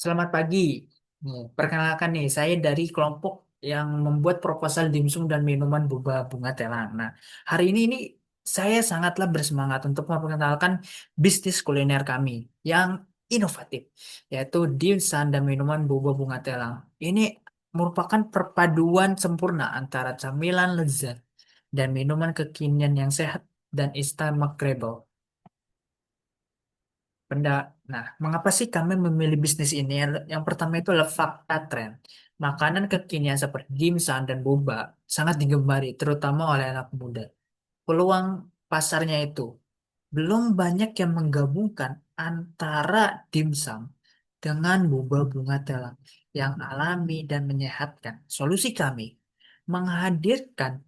Selamat pagi. Perkenalkan nih, saya dari kelompok yang membuat proposal dimsum dan minuman boba bunga telang. Nah, hari ini saya sangatlah bersemangat untuk memperkenalkan bisnis kuliner kami yang inovatif, yaitu dimsum dan minuman boba bunga telang. Ini merupakan perpaduan sempurna antara camilan lezat dan minuman kekinian yang sehat dan instagramable. Benda. Nah, mengapa sih kami memilih bisnis ini? Yang pertama itu adalah fakta tren. Makanan kekinian seperti dimsum dan boba sangat digemari, terutama oleh anak muda. Peluang pasarnya itu belum banyak yang menggabungkan antara dimsum dengan boba bunga telang yang alami dan menyehatkan. Solusi kami menghadirkan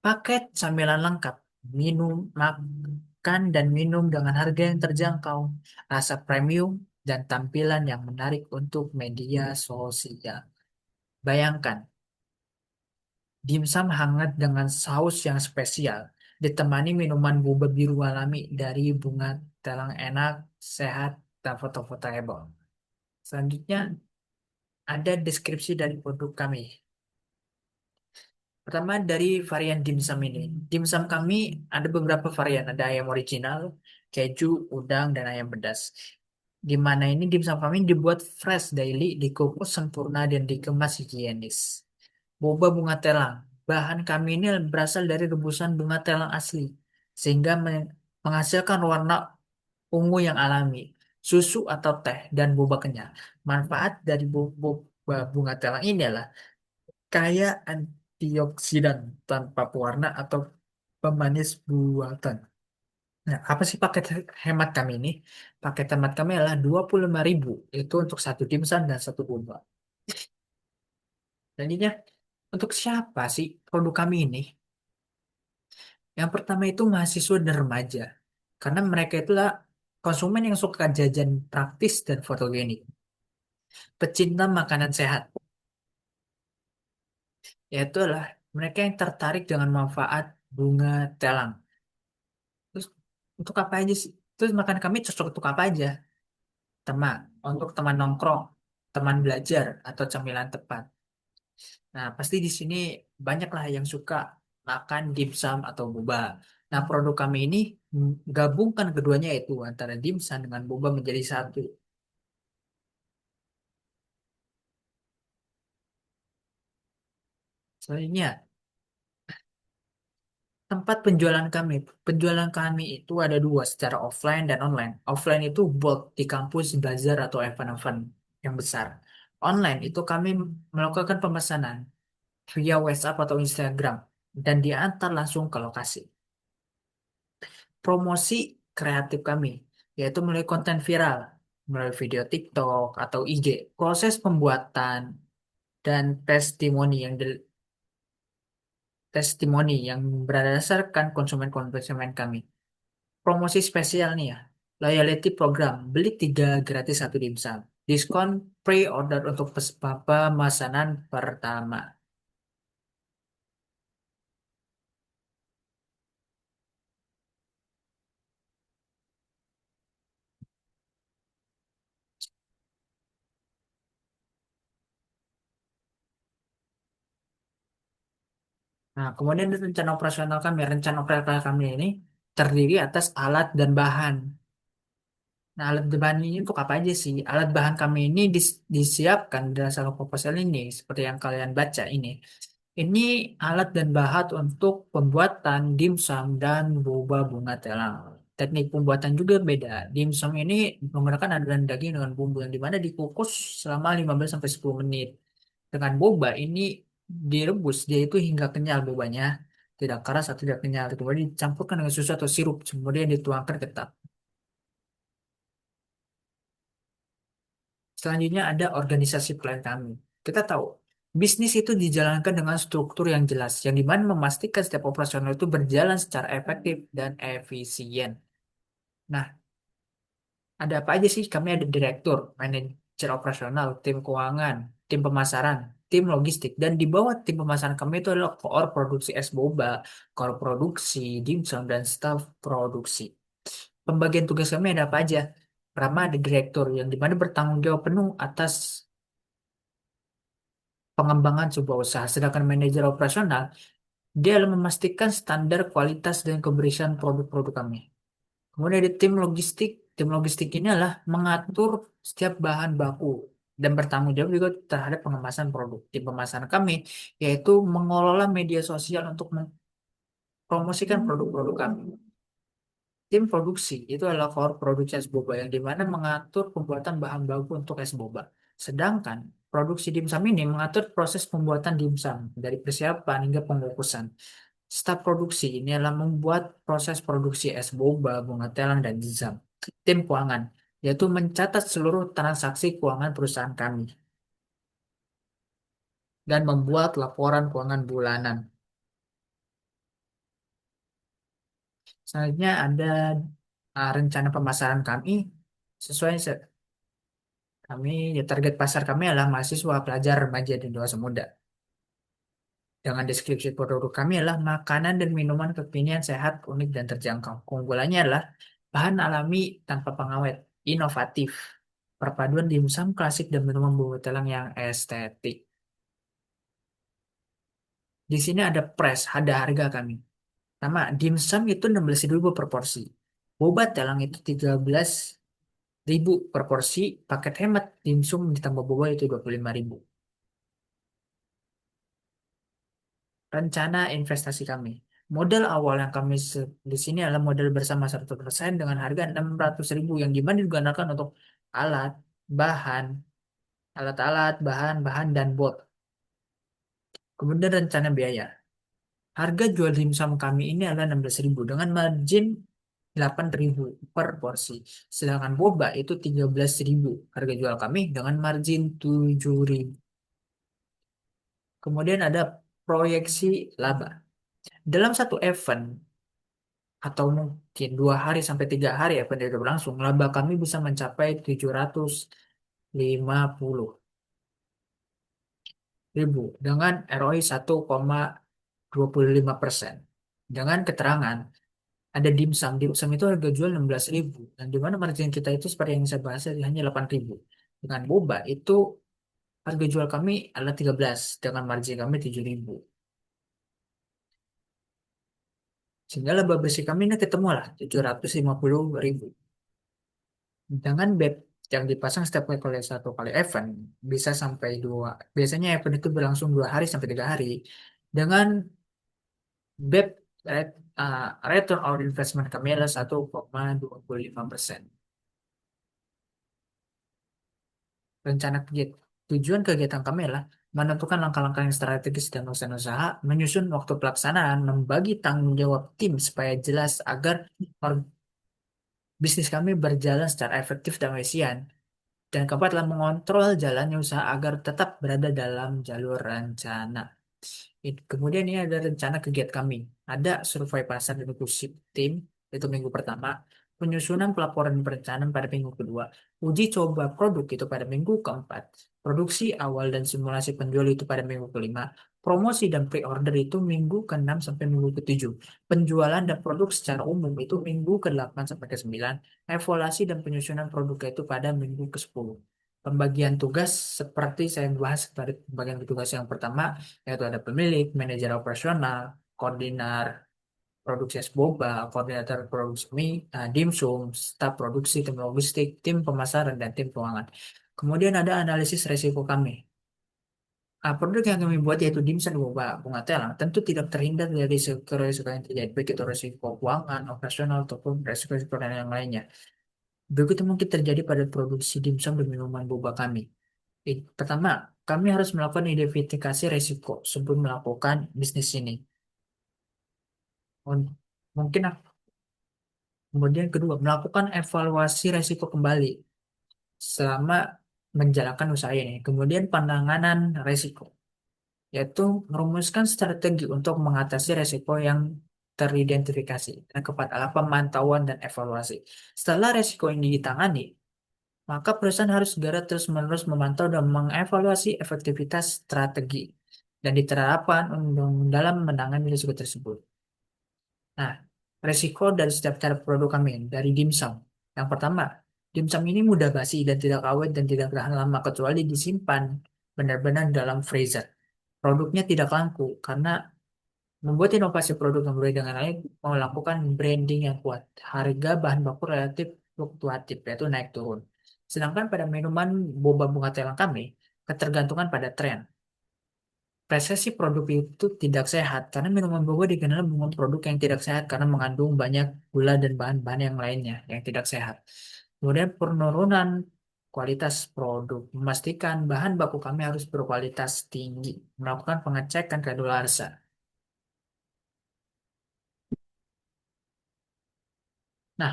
paket camilan lengkap, minum, makan, dan minum dengan harga yang terjangkau, rasa premium, dan tampilan yang menarik untuk media sosial. Bayangkan, dimsum hangat dengan saus yang spesial, ditemani minuman boba biru alami dari bunga telang enak, sehat, dan foto-fotoable. Selanjutnya, ada deskripsi dari produk kami. Pertama dari varian dimsum ini. Dimsum kami ada beberapa varian. Ada ayam original, keju, udang, dan ayam pedas. Di mana ini dimsum kami dibuat fresh daily, dikukus sempurna, dan dikemas higienis. Boba bunga telang. Bahan kami ini berasal dari rebusan bunga telang asli. Sehingga menghasilkan warna ungu yang alami. Susu atau teh, dan boba kenyal. Manfaat dari boba bunga telang ini adalah kaya antioksidan tanpa pewarna atau pemanis buatan. Nah, apa sih paket hemat kami ini? Paket hemat kami adalah 25.000. Itu untuk satu dimsum dan satu boba. Jadinya, untuk siapa sih produk kami ini? Yang pertama itu mahasiswa dan remaja. Karena mereka itulah konsumen yang suka jajan praktis dan fotogenik. Pecinta makanan sehat. Yaitu adalah mereka yang tertarik dengan manfaat bunga telang. Terus untuk apa aja sih? Terus makan kami cocok untuk apa aja? Teman, untuk teman nongkrong, teman belajar, atau camilan tepat. Nah, pasti di sini banyaklah yang suka makan dimsum atau boba. Nah, produk kami ini gabungkan keduanya itu antara dimsum dengan boba menjadi satu. Selanjutnya, tempat penjualan kami. Penjualan kami itu ada dua, secara offline dan online. Offline itu bulk di kampus, bazar, atau event-event yang besar. Online itu kami melakukan pemesanan via WhatsApp atau Instagram dan diantar langsung ke lokasi. Promosi kreatif kami, yaitu melalui konten viral, melalui video TikTok atau IG. Proses pembuatan dan testimoni yang berdasarkan konsumen-konsumen kami. Promosi spesial nih ya, loyalty program, beli 3 gratis satu dimsum. Diskon pre-order untuk pemesanan pertama. Nah, kemudian rencana operasional kami, rencana operasional kami ini terdiri atas alat dan bahan. Nah, alat dan bahan ini untuk apa aja sih? Alat bahan kami ini disiapkan dalam proposal ini, seperti yang kalian baca ini. Ini alat dan bahan untuk pembuatan dimsum dan boba bunga telang. Teknik pembuatan juga beda. Dimsum ini menggunakan adonan daging dengan bumbu yang dimana dikukus selama 15 sampai 10 menit. Dengan boba ini direbus, dia itu hingga kenyal bobanya. Tidak keras atau tidak kenyal. Kemudian dicampurkan dengan susu atau sirup. Kemudian dituangkan ke tap. Selanjutnya ada organisasi klien kami. Kita tahu, bisnis itu dijalankan dengan struktur yang jelas, yang dimana memastikan setiap operasional itu berjalan secara efektif dan efisien. Nah, ada apa aja sih? Kami ada direktur, manajer operasional, tim keuangan, tim pemasaran, tim logistik, dan di bawah tim pemasaran kami itu adalah core produksi es boba, core produksi, dimsum, dan staf produksi. Pembagian tugas kami ada apa aja? Pertama ada direktur yang dimana bertanggung jawab penuh atas pengembangan sebuah usaha. Sedangkan manajer operasional, dia adalah memastikan standar kualitas dan kebersihan produk-produk kami. Kemudian ada tim logistik. Tim logistik ini adalah mengatur setiap bahan baku dan bertanggung jawab juga terhadap pengemasan produk. Tim pemasaran kami yaitu mengelola media sosial untuk mempromosikan produk-produk kami. Tim produksi itu adalah core produksi es boba yang dimana mengatur pembuatan bahan baku untuk es boba. Sedangkan produksi dimsum ini mengatur proses pembuatan dimsum dari persiapan hingga pengukusan. Staf produksi ini adalah membuat proses produksi es boba, bunga telang, dan dimsum. Tim keuangan yaitu mencatat seluruh transaksi keuangan perusahaan kami dan membuat laporan keuangan bulanan. Selanjutnya ada rencana pemasaran kami sesuai kami ya target pasar kami adalah mahasiswa, pelajar, remaja, dan dewasa muda. Dengan deskripsi produk kami adalah makanan dan minuman kekinian sehat, unik, dan terjangkau. Keunggulannya adalah bahan alami tanpa pengawet, inovatif, perpaduan dimsum klasik dan minuman bumbu telang yang estetik. Di sini ada price, ada harga kami. Pertama, dimsum itu 16.000 per porsi. Boba telang itu 13.000 per porsi. Paket hemat dimsum ditambah boba itu 25.000. Rencana investasi kami. Modal awal yang kami di sini adalah modal bersama 100% dengan harga 600.000 yang dimana digunakan untuk alat, bahan, alat-alat, bahan-bahan, dan bot. Kemudian rencana biaya. Harga jual dimsum kami ini adalah 16.000 dengan margin 8.000 per porsi. Sedangkan boba itu 13.000 harga jual kami dengan margin 7.000. Kemudian ada proyeksi laba. Dalam satu event atau mungkin 2 hari sampai 3 hari event itu berlangsung, laba kami bisa mencapai 750.000 dengan ROI 1,25%. Dengan keterangan ada dimsum, dimsum itu harga jual 16.000 dan di mana margin kita itu seperti yang saya bahas tadi, hanya 8.000. Dengan boba itu harga jual kami adalah 13 dengan margin kami 7.000. Sehingga laba bersih kami ini ketemu lah 750.000. Dengan BEP yang dipasang setiap kali satu kali event bisa sampai dua. Biasanya event itu berlangsung 2 hari sampai 3 hari. Dengan BEP return on investment kami adalah 1,25%. Rencana kegiatan tujuan kegiatan kami adalah menentukan langkah-langkah yang strategis dan usaha-usaha, menyusun waktu pelaksanaan, membagi tanggung jawab tim supaya jelas agar bisnis kami berjalan secara efektif dan efisien. Dan keempat adalah mengontrol jalannya usaha agar tetap berada dalam jalur rencana. Kemudian ini ada rencana kegiatan kami. Ada survei pasar dan diskusi tim, itu minggu pertama. Penyusunan pelaporan perencanaan pada minggu kedua. Uji coba produk itu pada minggu keempat. Produksi awal dan simulasi penjual itu pada minggu kelima. Promosi dan pre-order itu minggu ke-6 sampai minggu ke-7. Penjualan dan produk secara umum itu minggu ke-8 sampai ke-9. Evaluasi dan penyusunan produk itu pada minggu ke-10. Pembagian tugas seperti saya bahas pada pembagian tugas yang pertama, yaitu ada pemilik, manajer operasional, koordinator produksi es boba, koordinator produksi mie, dimsum, staf produksi, tim logistik, tim pemasaran, dan tim keuangan. Kemudian ada analisis resiko kami. Produk yang kami buat yaitu dimsum boba bunga telang tentu tidak terhindar dari risiko-risiko yang terjadi, baik itu risiko keuangan, operasional, ataupun risiko-risiko yang lainnya. Begitu mungkin terjadi pada produksi dimsum dan minuman boba kami. Pertama, kami harus melakukan identifikasi risiko sebelum melakukan bisnis ini. Mungkin kemudian kedua, melakukan evaluasi risiko kembali selama menjalankan usaha ini. Kemudian penanganan risiko, yaitu merumuskan strategi untuk mengatasi risiko yang teridentifikasi. Dan keempat adalah pemantauan dan evaluasi. Setelah risiko ini ditangani, maka perusahaan harus segera terus-menerus memantau dan mengevaluasi efektivitas strategi dan diterapkan dalam menangani risiko tersebut. Nah, risiko dari setiap cara produk kami dari dimsum. Yang pertama, Dimsum ini mudah basi dan tidak awet dan tidak tahan lama kecuali disimpan benar-benar dalam freezer. Produknya tidak laku karena membuat inovasi produk yang berbeda dengan lain melakukan branding yang kuat. Harga bahan baku relatif fluktuatif, yaitu naik turun. Sedangkan pada minuman boba bunga telang kami, ketergantungan pada tren. Resesi produk itu tidak sehat karena minuman boba dikenal dengan produk yang tidak sehat karena mengandung banyak gula dan bahan-bahan yang lainnya yang tidak sehat. Kemudian penurunan kualitas produk memastikan bahan baku kami harus berkualitas tinggi, melakukan pengecekan kadaluarsa. Nah,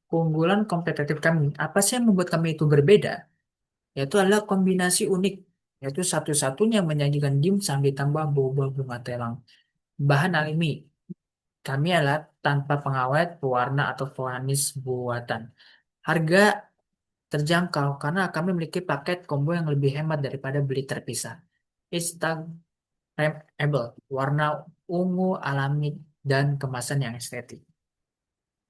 keunggulan kompetitif kami, apa sih yang membuat kami itu berbeda? Yaitu adalah kombinasi unik, yaitu satu-satunya menyajikan dimsum ditambah boba bunga telang. Bahan alami, kami adalah tanpa pengawet, pewarna, atau vonis buatan. Harga terjangkau karena kami memiliki paket combo yang lebih hemat daripada beli terpisah. Instagramable, warna ungu alami, dan kemasan yang estetik.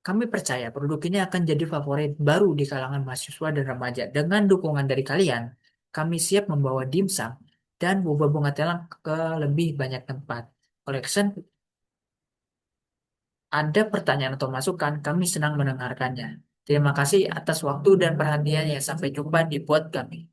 Kami percaya produk ini akan jadi favorit baru di kalangan mahasiswa dan remaja. Dengan dukungan dari kalian, kami siap membawa dimsum dan boba bunga telang ke lebih banyak tempat. Collection, ada pertanyaan atau masukan, kami senang mendengarkannya. Terima kasih atas waktu dan perhatiannya. Sampai jumpa di pod kami.